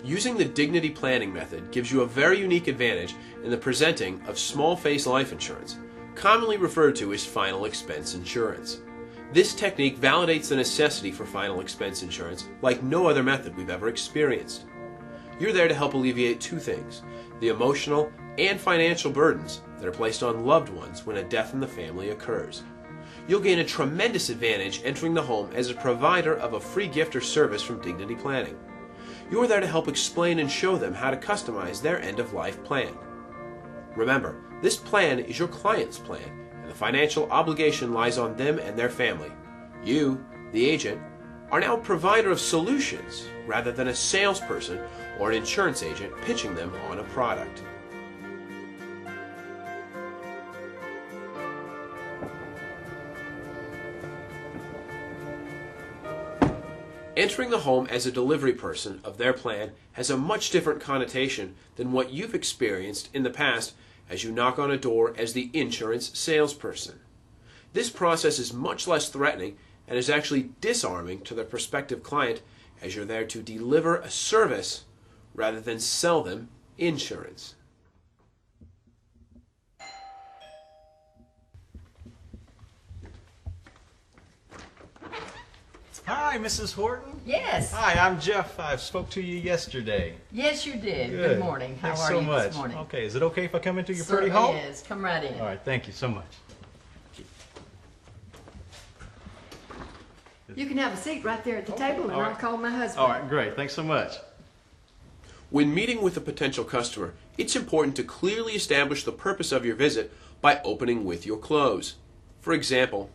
Using the Dignity Planning method gives you a very unique advantage in the presenting of small face life insurance, commonly referred to as final expense insurance. This technique validates the necessity for final expense insurance like no other method we've ever experienced. You're there to help alleviate two things: the emotional and financial burdens that are placed on loved ones when a death in the family occurs. You'll gain a tremendous advantage entering the home as a provider of a free gift or service from Dignity Planning. You're there to help explain and show them how to customize their end-of-life plan. Remember, this plan is your client's plan, and the financial obligation lies on them and their family. You, the agent, are now a provider of solutions rather than a salesperson or an insurance agent pitching them on a product. Entering the home as a delivery person of their plan has a much different connotation than what you've experienced in the past as you knock on a door as the insurance salesperson. This process is much less threatening and is actually disarming to the prospective client, as you're there to deliver a service rather than sell them insurance. Hi, Mrs. Horton. Yes. Hi, I'm Jeff. I spoke to you yesterday. Yes, you did. Good morning. How Thanks are so you much. this morning? Okay, is it okay if I come into your Certainly pretty home? is. Come right in. All right, thank you so much. You can have a seat right there at the table, and all right. I'll call my husband. All right, great. Thanks so much. When meeting with a potential customer, it's important to clearly establish the purpose of your visit by opening with your close. For example,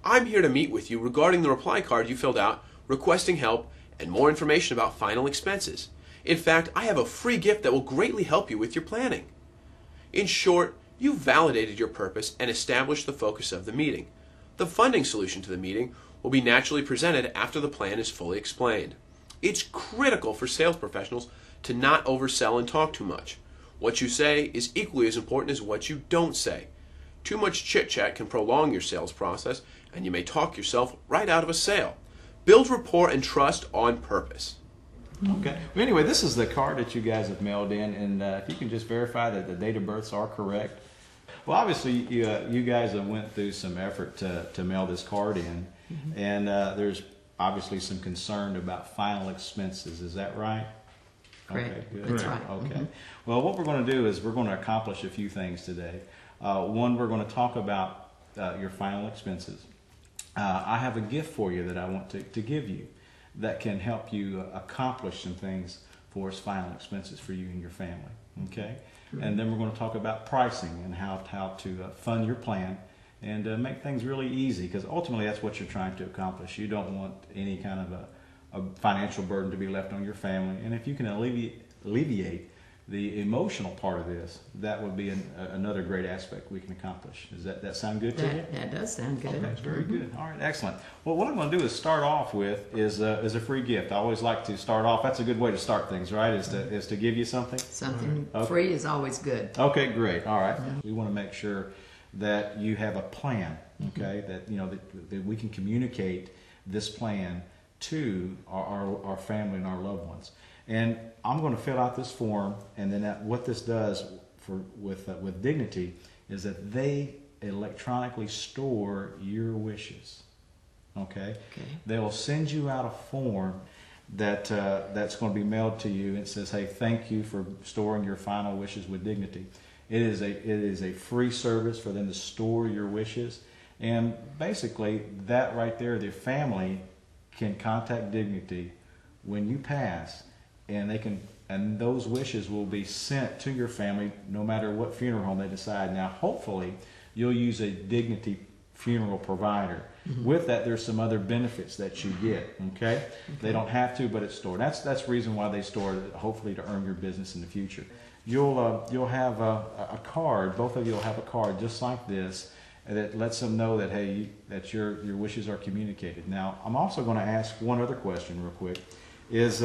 I'm here to meet with you regarding the reply card you filled out requesting help and more information about final expenses. In fact, I have a free gift that will greatly help you with your planning. In short, you've validated your purpose and established the focus of the meeting. The funding solution to the meeting will be naturally presented after the plan is fully explained. It's critical for sales professionals to not oversell and talk too much. What you say is equally as important as what you don't say. Too much chit-chat can prolong your sales process, and you may talk yourself right out of a sale. Build rapport and trust on purpose. Okay. Well, anyway, this is the card that you guys have mailed in, and if you can just verify that the date of births are correct. Well, obviously, you guys have went through some effort to mail this card in, and there's obviously some concern about final expenses. Is that right? Correct. Okay, good. That's right. Okay. Well, what we're going to do is we're going to accomplish a few things today. One, we're going to talk about your final expenses. I have a gift for you that I want to give you that can help you accomplish some things for final expenses for you and your family. Okay? And then we're going to talk about pricing and how to fund your plan and make things really easy, because ultimately that's what you're trying to accomplish. You don't want any kind of a financial burden to be left on your family. And if you can alleviate the emotional part of this, that would be another great aspect we can accomplish. Does that sound good to you? That does sound good. Okay, that's very good. All right, excellent. Well, what I'm going to do is start off with is a free gift. I always like to start off. That's a good way to start things, right? Is to give you something. Something Okay. free is always good. Okay, great. All right. We want to make sure that you have a plan. Okay, that that we can communicate this plan to our family and our loved ones. And I'm going to fill out this form, and then what this does with Dignity is that they electronically store your wishes. Okay? They will send you out a form that's going to be mailed to you. It says, "Hey, thank you for storing your final wishes with Dignity." It is a free service for them to store your wishes, and basically that right there, the family can contact Dignity when you pass. And those wishes will be sent to your family no matter what funeral home they decide. Now, hopefully, you'll use a Dignity funeral provider. With that, there's some other benefits that you get. Okay? They don't have to, but it's stored. That's the reason why they store it, hopefully to earn your business in the future. You'll have a card. Both of you will have a card just like this that lets them know that, hey, that your wishes are communicated. Now, I'm also going to ask one other question real quick. Is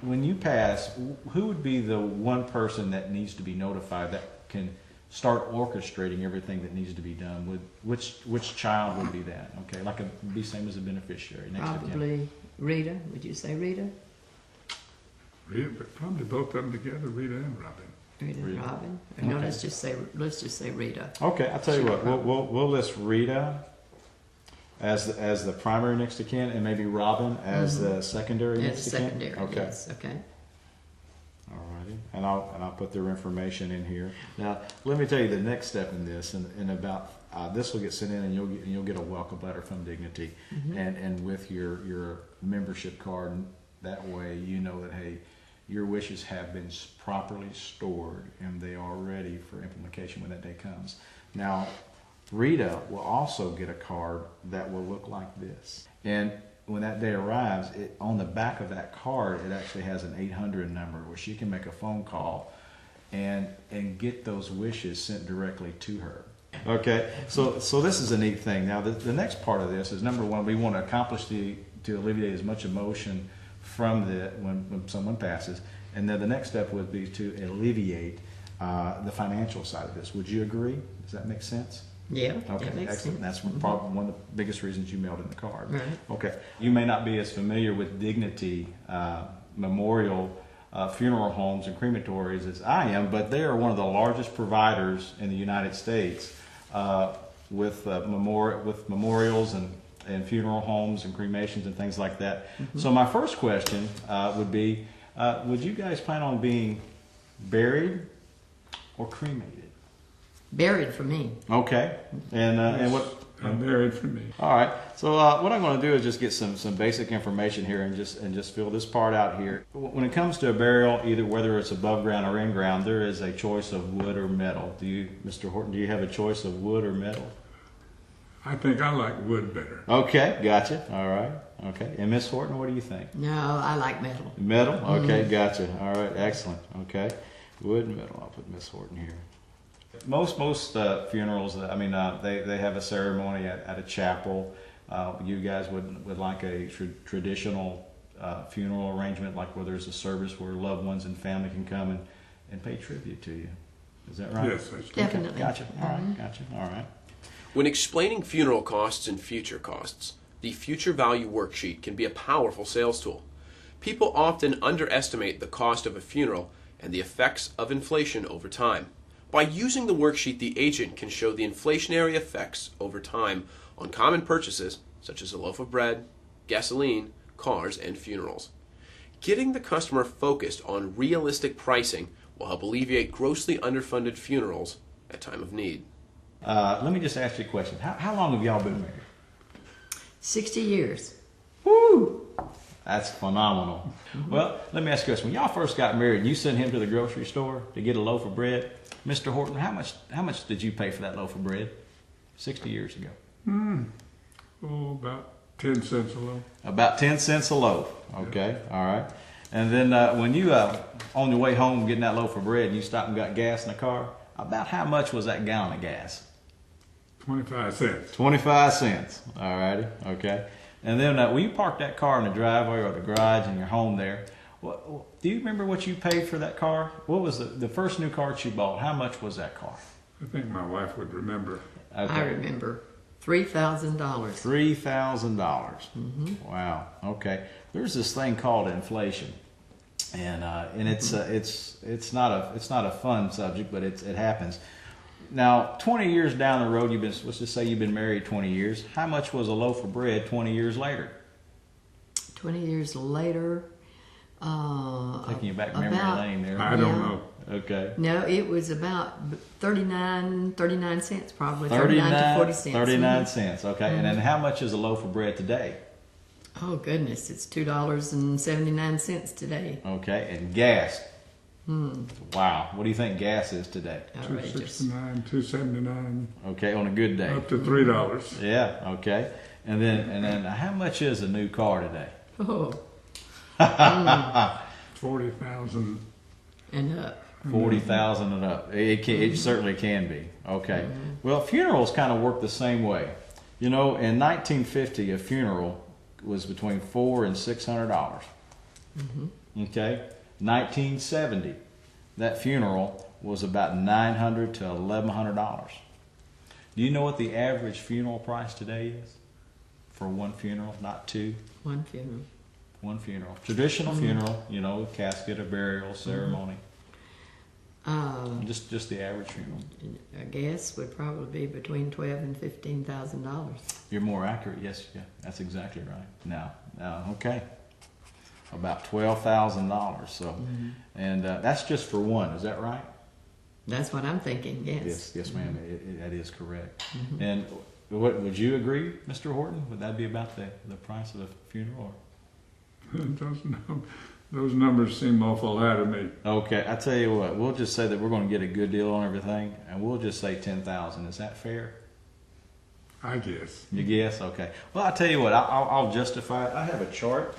when you pass, who would be the one person that needs to be notified that can start orchestrating everything that needs to be done? Which child would be that? Okay, be same as a beneficiary. Next Probably Rita. Would you say Rita? Rita, but probably both of them together, Rita and Robin. Rita and Rita. Robin. No, Okay. let's just say Rita. Okay, I'll tell you Sure. what. We'll list Rita as the primary next to kin, and maybe Robin as the secondary Yeah, next to kin. secondary. Okay. Yes. Okay. Alrighty, and I'll put their information in here. Now, let me tell you the next step in this, and about this will get sent in, and you'll get a welcome letter from Dignity, and with your membership card. And that way, you know that hey, your wishes have been properly stored, and they are ready for implementation when that day comes. Now, Rita will also get a card that will look like this, and when that day arrives, on the back of that card, it actually has an 800 number where she can make a phone call and get those wishes sent directly to her. Okay, so this is a neat thing. Now, the next part of this is, number one, we want to accomplish to alleviate as much emotion from when someone passes, and then the next step would be to alleviate the financial side of this. Would you agree? Does that make sense? Yeah. Okay, That makes excellent. sense. That's probably one of the biggest reasons you mailed in the card. Right. Okay. You may not be as familiar with Dignity Memorial Funeral Homes and Crematories as I am, but they are one of the largest providers in the United States with memorials and funeral homes and cremations and things like that. So my first question would be, would you guys plan on being buried or cremated? Buried for me. Okay. And what? I'm married for me. All right. So what I'm going to do is just get some basic information here and just fill this part out here. When it comes to a burial, either whether it's above ground or in ground, there is a choice of wood or metal. Mr. Horton, do you have a choice of wood or metal? I think I like wood better. Okay, gotcha. All right. Okay. And Miss Horton, what do you think? No, I like metal. Metal? Okay, gotcha. All right, excellent. Okay. Wood and metal. I'll put Miss Horton here. Most funerals, they have a ceremony at a chapel. You guys would like a traditional funeral arrangement, like where there's a service where loved ones and family can come and pay tribute to you. Is that right? Yes, that's Definitely. Okay, gotcha. All right, gotcha. All right. When explaining funeral costs and future costs, the Future Value Worksheet can be a powerful sales tool. People often underestimate the cost of a funeral and the effects of inflation over time. By using the worksheet, the agent can show the inflationary effects over time on common purchases such as a loaf of bread, gasoline, cars, and funerals. Getting the customer focused on realistic pricing will help alleviate grossly underfunded funerals at time of need. Let me just ask you a question. How long have y'all been married? 60 years. Woo! That's phenomenal. Well, let me ask you a question. When y'all first got married and you sent him to the grocery store to get a loaf of bread, Mr. Horton, how much did you pay for that loaf of bread 60 years ago? about 10 cents a loaf. About 10 cents a loaf. Okay, all right. And then when you, on your way home getting that loaf of bread, and you stopped and got gas in the car, about how much was that gallon of gas? 25 cents. 25 cents. All righty, okay. And then when you parked that car in the driveway or the garage and you're home there, do you remember what you paid for that car? What was the first new car that you bought? How much was that car? I think my wife would remember. Okay. I remember $3,000. $3,000. Wow. Okay. There's this thing called inflation, and it's not a fun subject, but it happens. Now, 20 years down the road, let's just say you've been married 20 years. How much was a loaf of bread 20 years later? 20 years later. Taking you back memory lane there. I don't know. Okay. No, it was about 39 cents probably. 39 to 40 cents. 39 cents. Okay. And then how much is a loaf of bread today? Oh goodness, it's $2.79 today. Okay. And gas. Wow. What do you think gas is today? Outrageous. $2.69, $2.79, Okay, on a good day. up to $3. Yeah, okay. And then how much is a new car today? Oh, 40,000. and up. 40,000 and up. It certainly can be. Okay. Well, funerals kind of work the same way. You know, in 1950, a funeral was between $400 and $600. Okay. 1970, that funeral was about $900 to $1,100. Do you know what the average funeral price today is for one funeral, not two? One funeral. One funeral. Traditional funeral, you know, casket, a burial ceremony. Just the average funeral. I guess would probably be between $12,000 and $15,000. You're more accurate. Yes, yeah, that's exactly right. Now, okay. About $12,000. So, and that's just for one. Is that right? That's what I'm thinking. Yes. Yes, ma'am. That is correct. And what would you agree, Mr. Horton? Would that be about the price of the funeral? Those numbers seem awful high to me. Okay, I tell you what. We'll just say that we're going to get a good deal on everything, and we'll just say $10,000. Is that fair? I guess. You guess? Okay. Well, I tell you what. I'll justify it. I have a chart.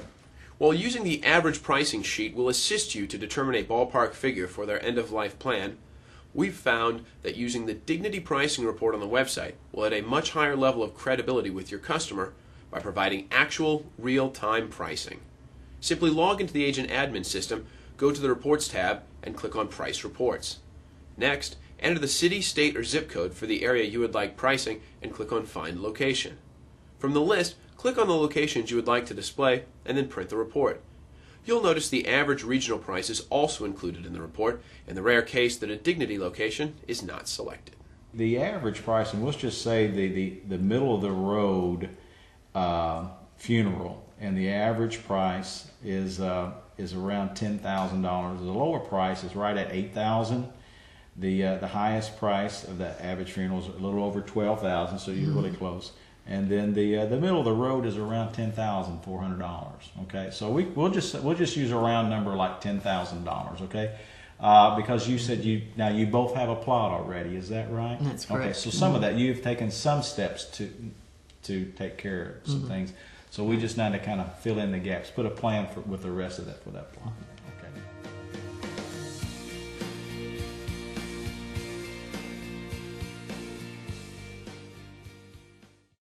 While using the average pricing sheet will assist you to determine a ballpark figure for their end-of-life plan, we've found that using the Dignity Pricing Report on the website will add a much higher level of credibility with your customer by providing actual, real-time pricing. Simply log into the agent admin system, go to the Reports tab, and click on Price Reports. Next, enter the city, state, or zip code for the area you would like pricing and click on Find Location. From the list, click on the locations you would like to display and then print the report. You'll notice the average regional price is also included in the report in the rare case that a Dignity location is not selected. The average price, and let's just say the middle of the road funeral, and the average price is around $10,000. The lower price is right at $8,000. The highest price of the average funeral is a little over $12,000, so you're really close. And then the middle of the road is around $10,400. Okay, so we'll just use a round number like $10,000. Okay, because you said you both have a plot already. Is that right? That's correct. Okay, so some of that you've taken some steps to take care of some things. So we just need to kind of fill in the gaps, put a plan with the rest of that for that plot.